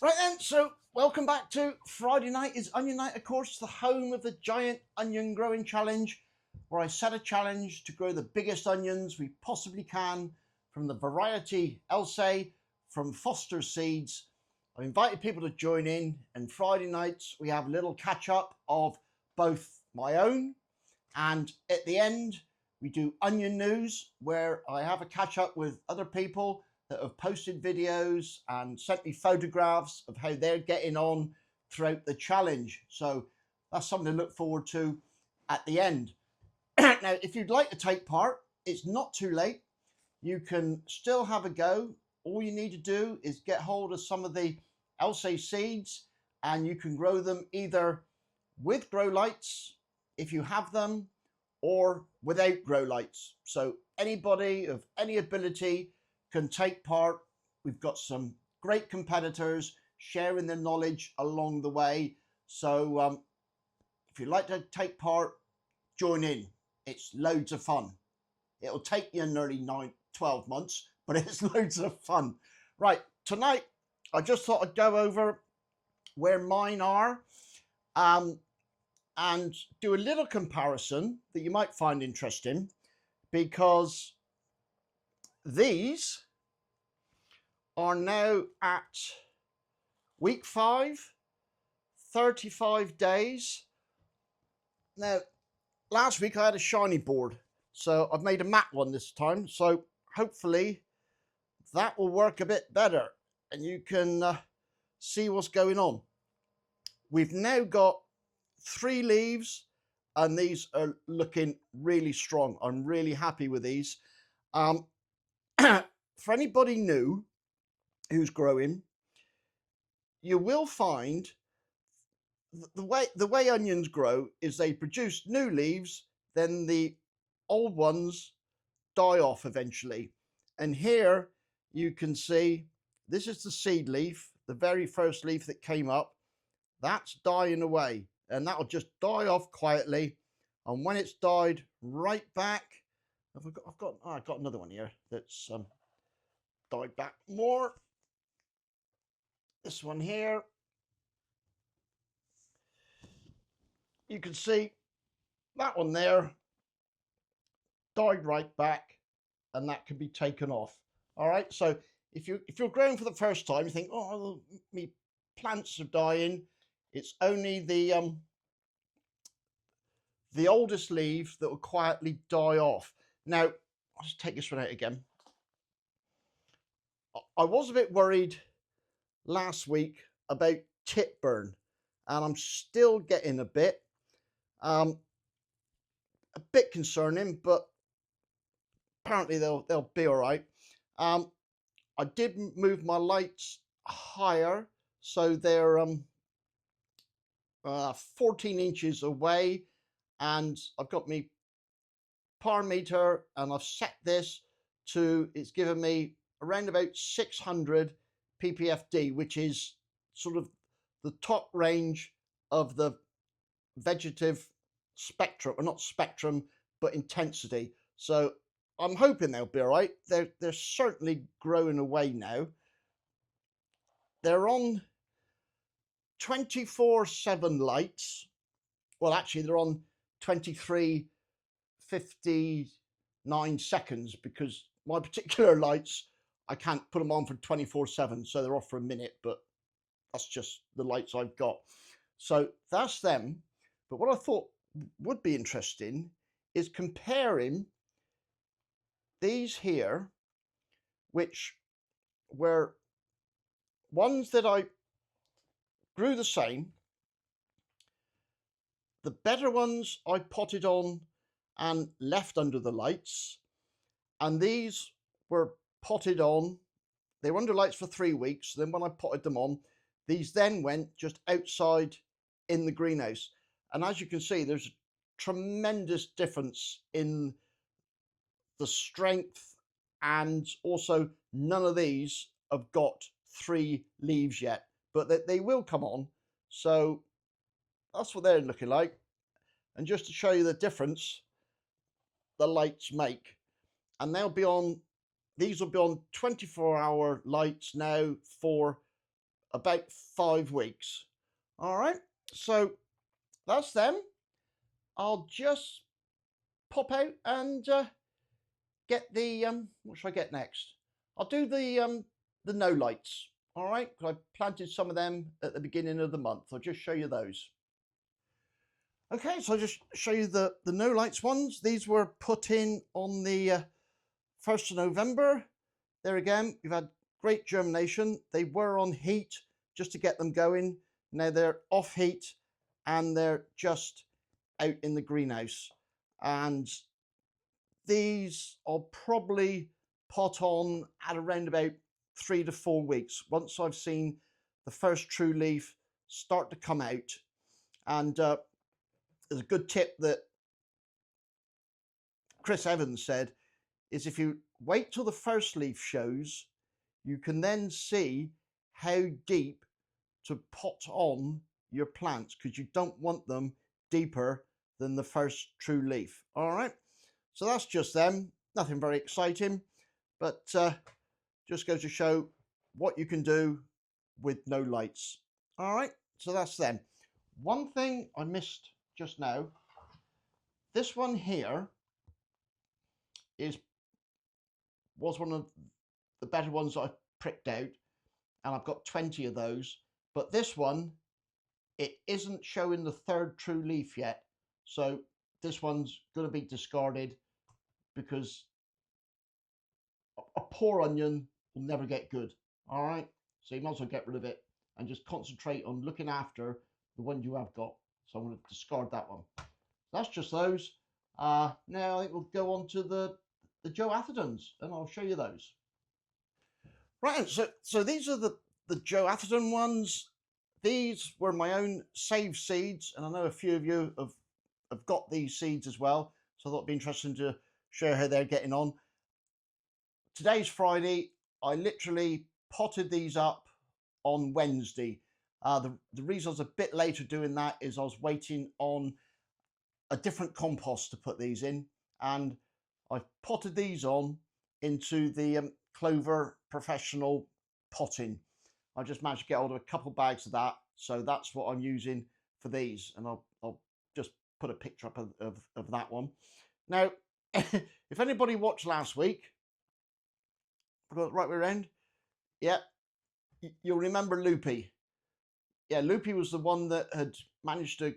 Right then, so welcome back to Friday Night is Onion Night, of course, the home of the Giant Onion Growing Challenge, where I set a challenge to grow the biggest onions we possibly can from the variety Elsay from Foster Seeds. I've invited people to join in, and Friday nights we have a little catch up of both my own, and at the end we do onion news, where I have a catch up with other people that have posted videos and sent me photographs of how they're getting on throughout the challenge. So that's something to look forward to at the end. Now, if you'd like to take part, it's not too late. You can still have a go. All you need to do is get hold of some of the Elsay seeds, and you can grow them either with grow lights if you have them, or without grow lights. So anybody of any ability can take part. We've got some great competitors sharing their knowledge along the way. So if you'd like to take part, join in. It's loads of fun. It'll take you nearly 12 months, but it's loads of fun. Right, tonight I just thought I'd go over where mine are, and do a little comparison that you might find interesting, because these are now at week 5, 35 days. Now, last week I had a shiny board, so I've made a matte one this time. So hopefully that will work a bit better and you can see what's going on. We've now got 3 leaves, and these are looking really strong. I'm really happy with these. For anybody new who's growing, you will find the way onions grow is they produce new leaves, then the old ones die off eventually. And here you can see this is the seed leaf, the very first leaf that came up. That's dying away, and that'll just die off quietly. And when it's died right back, I've got another one here that's died back more. This one here, you can see that one there died right back, and that can be taken off. All right, so if you're growing for the first time, you think, oh, me plants are dying. It's only the oldest leaf that will quietly die off. Now, I'll just take this one out again. I was a bit worried last week about tip burn, and I'm still getting a bit concerning, but apparently they'll be all right. I did move my lights higher, so they're 14 inches away, and I've got my power meter, and I've set this to, it's given me around about 600 ppfd, which is sort of the top range of the vegetative spectrum, or not spectrum, but intensity. So I'm hoping they'll be all right. They're certainly growing away now. They're on 24/7 lights. Well, actually, they're on 23:59 seconds, because my particular lights, I can't put them on for 24/7, so they're off for a minute, but that's just the lights I've got. So that's them. But what I thought would be interesting is comparing these here, which were ones that I grew the same. The better ones I potted on and left under the lights, and these were potted on. They were under lights for 3 weeks. Then when I potted them on, these then went just outside in the greenhouse. And as you can see, there's a tremendous difference in the strength, and also none of these have got 3 leaves yet, but they will come on. So that's what they're looking like. And just to show you the difference the lights make, and they'll be on, these will be on 24-hour lights now for about 5 weeks. All right, so that's them. I'll just pop out and get the what should I get next? I'll do the no lights. All right, I planted some of them at the beginning of the month. I'll just show you those. Okay, so I'll just show you the no lights ones. These were put in on the 1st of November. There again, we've had great germination. They were on heat just to get them going. Now they're off heat and they're just out in the greenhouse. And these I'll probably pot on at around about 3 to 4 weeks once I've seen the first true leaf start to come out. And there's a good tip that Chris Evans said is if you wait till the first leaf shows, you can then see how deep to pot on your plants, because you don't want them deeper than the first true leaf. All right, so that's just them. Nothing very exciting, but just goes to show what you can do with no lights. All right, so that's them. One thing I missed just now, this one here was one of the better ones that I pricked out, and I've got 20 of those. But this one, it isn't showing the third true leaf yet, so this one's going to be discarded because a poor onion will never get good. All right, so you might as well get rid of it and just concentrate on looking after the one you have got. So I'm going to discard that one. That's just those. Now I think we'll go on to the Joe Athertons, and I'll show you those. Right, so these are the Joe Atherton ones. These were my own saved seeds, and I know a few of you have got these seeds as well, so I thought it'd be interesting to show how they're getting on. Today's Friday. I literally potted these up on Wednesday. The reason I was a bit later doing that is I was waiting on a different compost to put these in, and I've potted these on into the Clover Professional potting. I just managed to get hold of a couple bags of that, so that's what I'm using for these, and I'll just put a picture up of that one. Now, if anybody watched last week, I got it right way around, yeah, you'll remember Loopy. Yeah, Loopy was the one that had managed to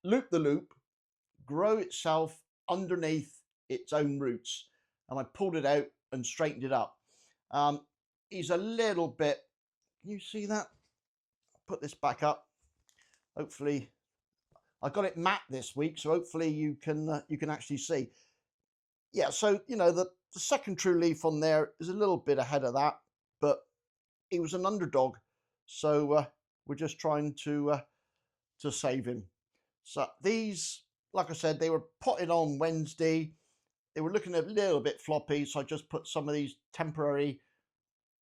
loop the loop, grow itself underneath its own roots, and I pulled it out and straightened it up. He's a little bit, can you see that? Put this back up. Hopefully, I got it matte this week, so hopefully you can actually see. Yeah, so you know the second true leaf on there is a little bit ahead of that, but he was an underdog, so we're just trying to save him. So these, like I said, they were potted on Wednesday. They were looking a little bit floppy, so I just put some of these temporary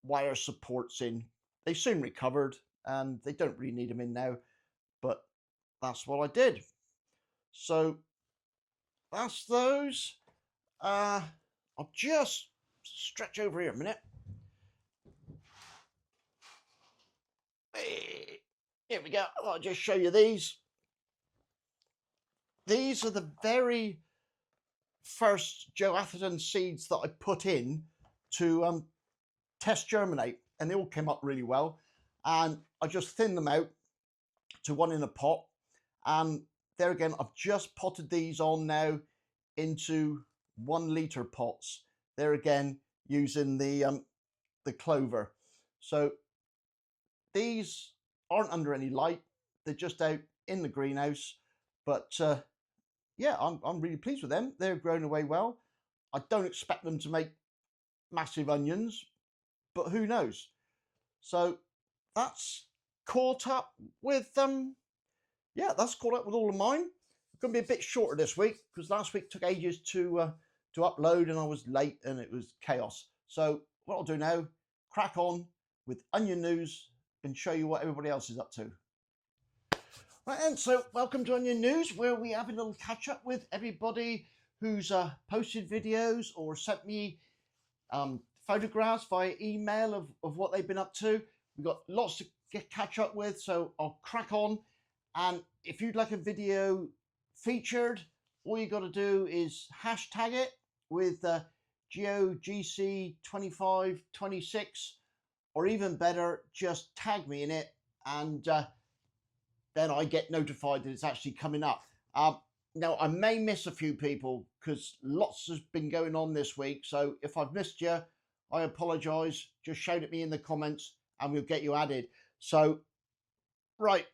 wire supports in. They soon recovered, and they don't really need them in now, but that's what I did. So that's those. I'll just stretch over here a minute. Here we go. I'll just show you these. These are the very first Joe Atherton seeds that I put in to test germinate, and they all came up really well. And I just thinned them out to one in a pot, and there again I've just potted these on now into 1 litre pots. There again using the Clover. So these aren't under any light, they're just out in the greenhouse, but yeah, I'm really pleased with them. They're growing away well. I don't expect them to make massive onions, but who knows. So that's caught up with yeah, that's caught up with all of mine. It's going to be a bit shorter this week because last week took ages to upload, and I was late and it was chaos. So what I'll do now, crack on with onion news and show you what everybody else is up to. Right, and so welcome to Onion News, where we have a little catch up with everybody who's posted videos or sent me photographs via email of what they've been up to. we've got lots to catch up with, so I'll crack on. And if you'd like a video featured, all you got to do is hashtag it with GOGC2526, or even better, just tag me in it, and then I get notified that it's actually coming up. Now, I may miss a few people because lots has been going on this week. So if I've missed you, I apologise. Just shout at me in the comments and we'll get you added. So, right.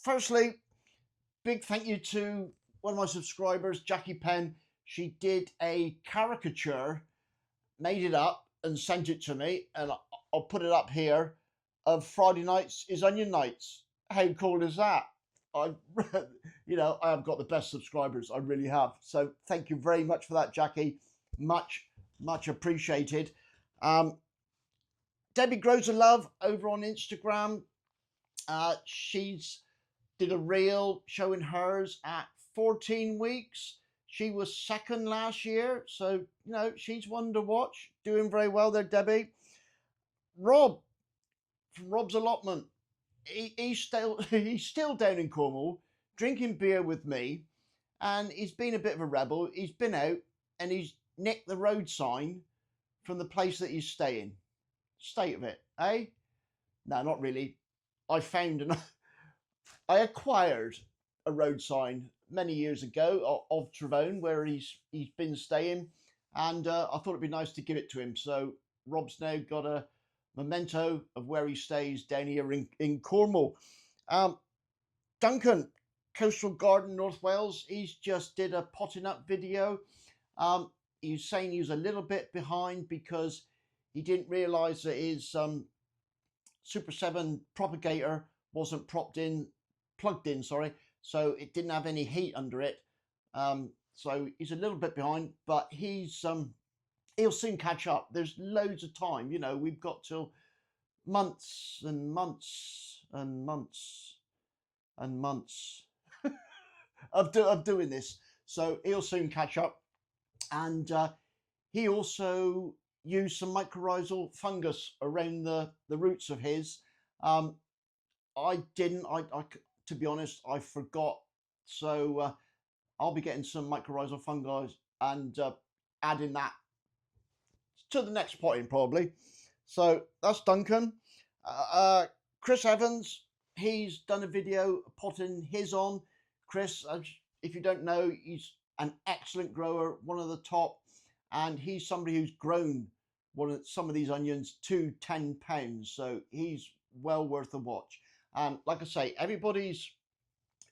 Firstly, big thank you to one of my subscribers, Jackie Penn. She did a caricature, made it up and sent it to me. And I'll put it up here, of Friday nights is onion nights. How cool is that? I have got the best subscribers. I really have. So thank you very much for that, Jackie. Much appreciated. Debbie Grows a Love over on Instagram. She's did a reel showing hers at 14 weeks. She was second last year. So, she's one to watch. Doing very well there, Debbie. Rob from Rob's Allotment. He's still down in Cornwall drinking beer with me, and he's been a bit of a rebel. He's been out and he's nicked the road sign from the place that he's staying. State of it, eh? No, not really. I acquired a road sign many years ago of Travone where he's been staying, and I thought it'd be nice to give it to him. So Rob's now got a memento of where he stays down here in Cornwall. Duncan, Coastal Garden, North Wales, he's just did a potting up video. He's saying he was a little bit behind because he didn't realise that his Super 7 propagator wasn't plugged in, so it didn't have any heat under it. So he's a little bit behind, but he'll soon catch up. There's loads of time. We've got till months and months and months and months of doing this. So he'll soon catch up. And he also used some mycorrhizal fungus around the roots of his. I didn't. I to be honest, I forgot. So I'll be getting some mycorrhizal fungi and adding that to the next potting probably. So that's Duncan. Chris Evans, he's done a video potting his on. Chris, if you don't know, he's an excellent grower, one of the top, and he's somebody who's grown some of these onions to 10 pounds. So he's well worth a watch. And like I say, everybody's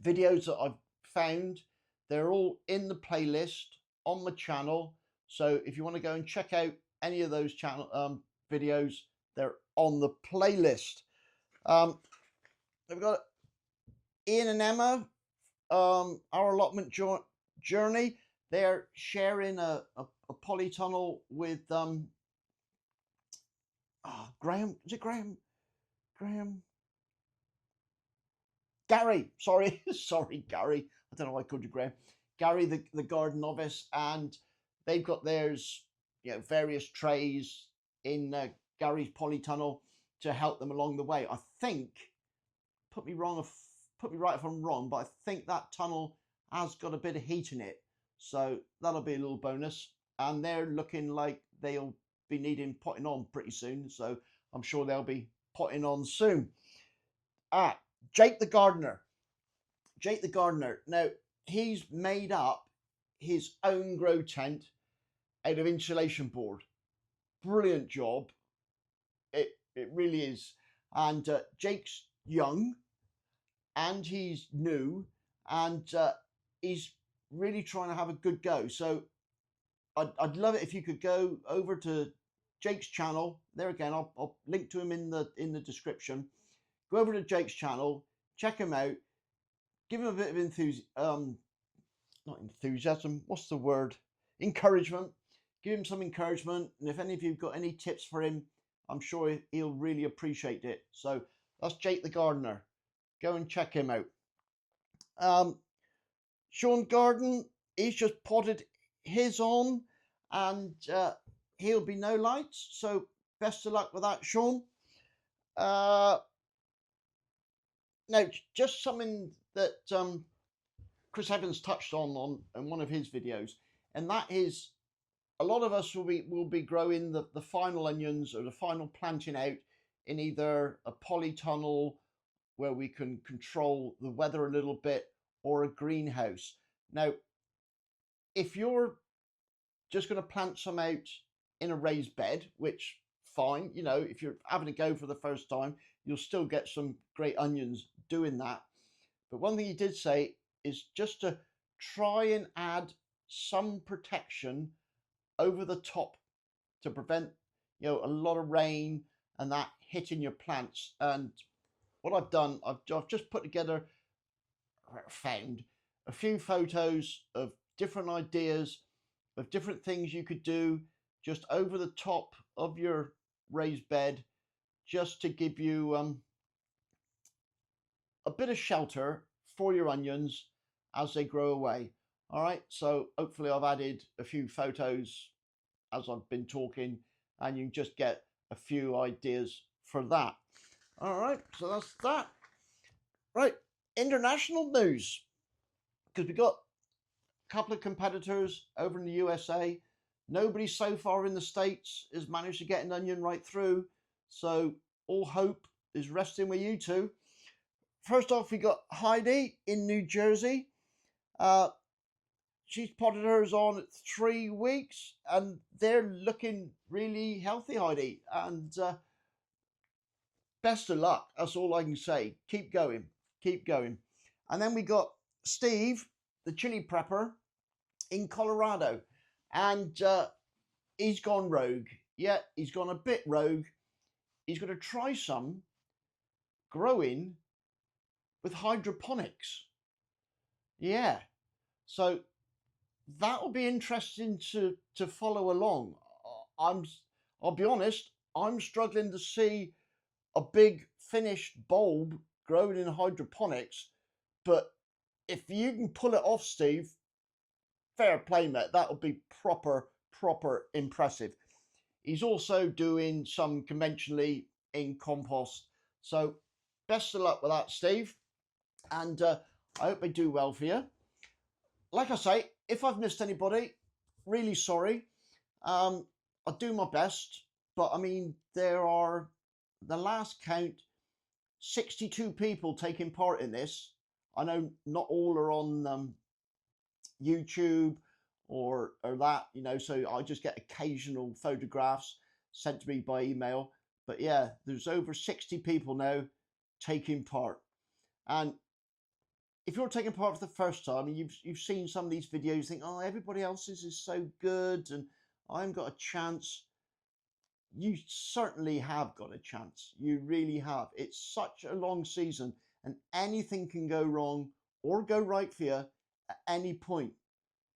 videos that I've found, they're all in the playlist on my channel. So if you want to go and check out any of those channel videos, they're on the playlist. We've got Ian and Emma, our allotment journey. They're sharing a polytunnel with Graham. Is it Graham? Gary. Sorry, Gary. I don't know why I called you Graham. Gary, the garden novice, and they've got theirs, various trays in Gary's polytunnel to help them along the way. I think, put me right if I'm wrong, but I think that tunnel has got a bit of heat in it, so that'll be a little bonus. And they're looking like they'll be needing potting on pretty soon, so I'm sure they'll be potting on soon. Jake the gardener. Now, he's made up his own grow tent out of insulation board. Brilliant job. It really is. And Jake's young and he's new, and he's really trying to have a good go. So I'd love it if you could go over to Jake's channel. There again, I'll link to him in the description. Go over to Jake's channel, check him out, give him a bit of not enthusiasm, what's the word? Encouragement. Give him some encouragement, and if any of you've got any tips for him, I'm sure he'll really appreciate it. So that's Jake the gardener. Go and check him out. Sean Garden, he's just potted his on, and he'll be no lights. So best of luck with that, Sean. Uh, no, just something that Chris Evans touched on in one of his videos, and that is a lot of us will be growing the final onions or the final planting out in either a polytunnel where we can control the weather a little bit, or a greenhouse. Now, if you're just going to plant some out in a raised bed, which fine, you know, if you're having a go for the first time, you'll still get some great onions doing that. But one thing he did say is just to try and add some protection over the top to prevent, you know, a lot of rain and that hitting your plants. And what I've done, I've just put together, found a few photos of different ideas of different things you could do just over the top of your raised bed, just to give you a bit of shelter for your onions as they grow away. All right, so hopefully I've added a few photos as I've been talking, and you just get a few ideas for that. All right, so that's that. Right, international news, because we got a couple of competitors over in the USA. Nobody so far in the States has managed to get an onion right through, so all hope is resting with you two. First off, we got Heidi in New Jersey. Uh, she's potted hers on at 3 weeks, and they're looking really healthy, Heidi. And best of luck. That's all I can say. Keep going. Keep going. And then we got Steve, the chili prepper in Colorado. And he's gone rogue. Yeah, he's gone a bit rogue. He's going to try some growing with hydroponics. Yeah. So that will be interesting to follow along. I'm I'll be honest, I'm struggling to see a big finished bulb growing in hydroponics, but if you can pull it off, Steve, fair play, mate. That'll be proper impressive. He's also doing some conventionally in compost. So best of luck with that, Steve. And I hope they do well for you. Like I say, if I've missed anybody, really sorry. I'll do my best. But I mean, there are, the last count, 62 people taking part in this. I know not all are on YouTube or that, you know, so I just get occasional photographs sent to me by email. But yeah, there's over 60 people now taking part. And if you're taking part for the first time and you've seen some of these videos, think, oh, everybody else's is so good and I haven't got a chance. You certainly have got a chance. You really have. It's such a long season, and anything can go wrong or go right for you at any point.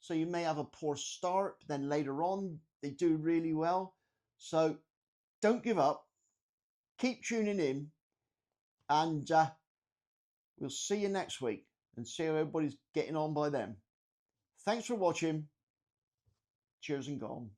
So you may have a poor start, but then later on they do really well. So don't give up. Keep tuning in, and we'll see you next week and see how everybody's getting on by then. Thanks for watching. Cheers and gone.